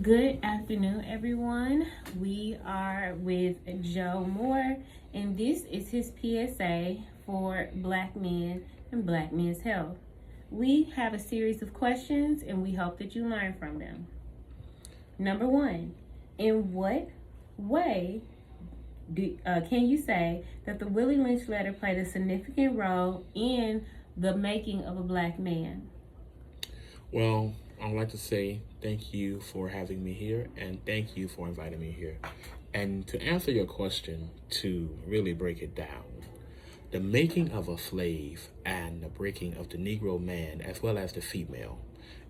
Good afternoon, everyone. We are with Joe Moore, and this is his PSA for Black men and Black men's health. We have a series of questions, and we hope that you learn from them. Number one, in what way can you say that the Willie Lynch letter played a significant role in the making of a Black man? Well, I'd like to say thank you for having me here and thank you for inviting me here. And to answer your question, to really break it down, the making of a slave and the breaking of the Negro man as well as the female,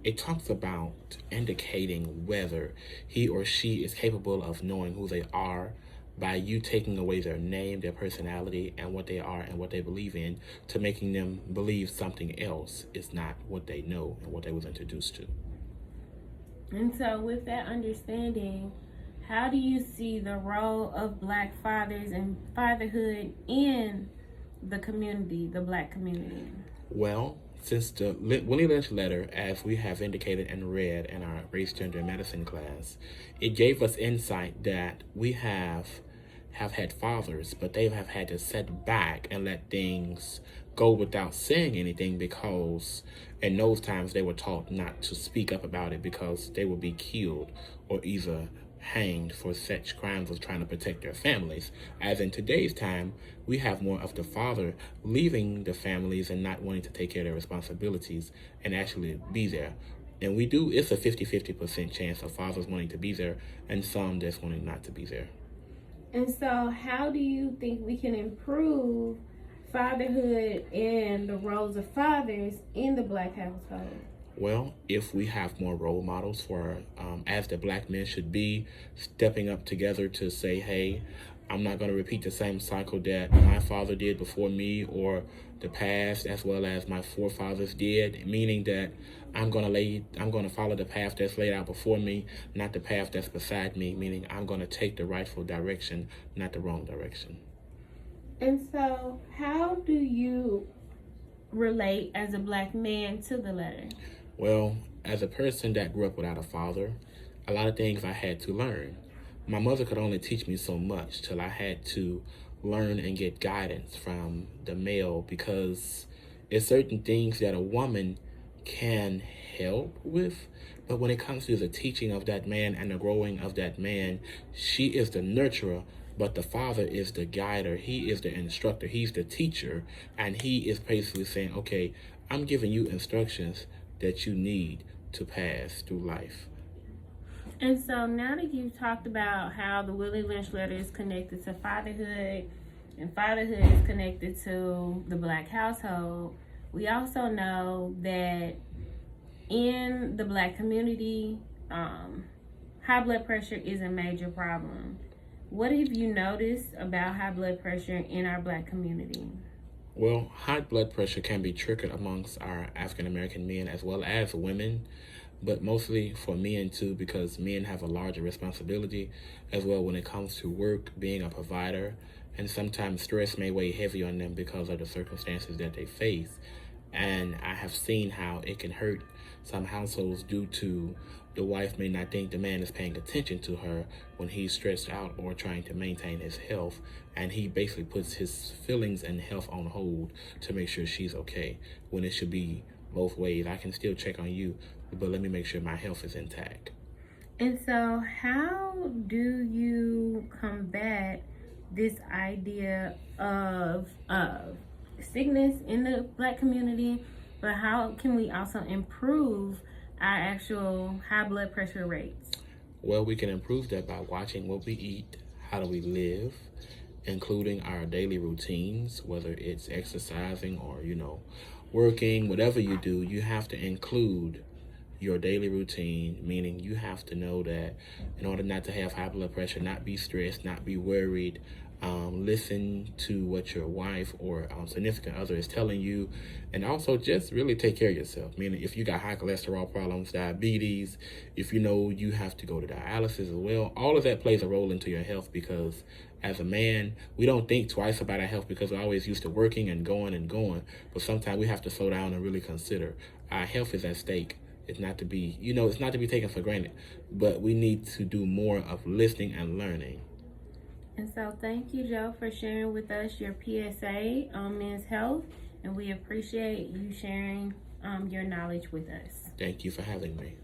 it talks about indicating whether he or she is capable of knowing who they are by you taking away their name, their personality, and what they are and what they believe in, to making them believe something else is not what they know and what they was introduced to. And so, with that understanding, how do you see the role of Black fathers and fatherhood in the community, the Black community? Well, since the Willie Lynch letter, as we have indicated and read in our race, gender, and medicine class, it gave us insight that we have had fathers, but they have had to sit back and let things go without saying anything, because in those times they were taught not to speak up about it because they would be killed or either hanged for such crimes of trying to protect their families. As in today's time, we have more of the father leaving the families and not wanting to take care of their responsibilities and actually be there. And it's a 50-50% chance of fathers wanting to be there and some that's wanting not to be there. And so, how do you think we can improve fatherhood and the roles of fathers in the Black household? Well, if we have more role models for, as the Black men should be, stepping up together to say, hey, I'm not going to repeat the same cycle that my father did before me or the past as well as my forefathers did, meaning that I'm going to follow the path that's laid out before me, not the path that's beside me, meaning I'm going to take the rightful direction, not the wrong direction. And so, how do you relate as a Black man to the letter? Well, as a person that grew up without a father, a lot of things I had to learn. My mother could only teach me so much till I had to learn and get guidance from the male, because it's certain things that a woman can help with, but when it comes to the teaching of that man and the growing of that man, she is the nurturer, but the father is the guider. He is the instructor. He's the teacher, and he is basically saying, okay, I'm giving you instructions that you need to pass through life. And so, now that you've talked about how the Willie Lynch letter is connected to fatherhood and fatherhood is connected to the Black household, we also know that in the Black community, high blood pressure is a major problem. What have you noticed about high blood pressure in our Black community? Well, high blood pressure can be triggered amongst our African American men as well as women, but mostly for men too, because men have a larger responsibility as well when it comes to work, being a provider, and sometimes stress may weigh heavy on them because of the circumstances that they face. And I have seen how it can hurt some households due to the wife may not think the man is paying attention to her when he's stressed out or trying to maintain his health, and he basically puts his feelings and health on hold to make sure she's okay, when it should be both ways. I can still check on you, but let me make sure my health is intact. And so, how do you combat this idea of sickness in the Black community, but how can we also improve our actual high blood pressure rates? Well, we can improve that by watching what we eat, how do we live, including our daily routines, whether it's exercising or, working, whatever you do, you have to include your daily routine, meaning you have to know that in order not to have high blood pressure, not be stressed, not be worried, listen to what your wife or significant other is telling you, and also just really take care of yourself. Meaning if you got high cholesterol problems, diabetes, if you know you have to go to dialysis as well, all of that plays a role into your health, because as a man, we don't think twice about our health because we're always used to working and going, but sometimes we have to slow down and really consider our health is at stake It's not to be, it's not to be taken for granted, but we need to do more of listening and learning. And so thank you, Joe, for sharing with us your PSA on men's health, and we appreciate you sharing your knowledge with us. Thank you for having me.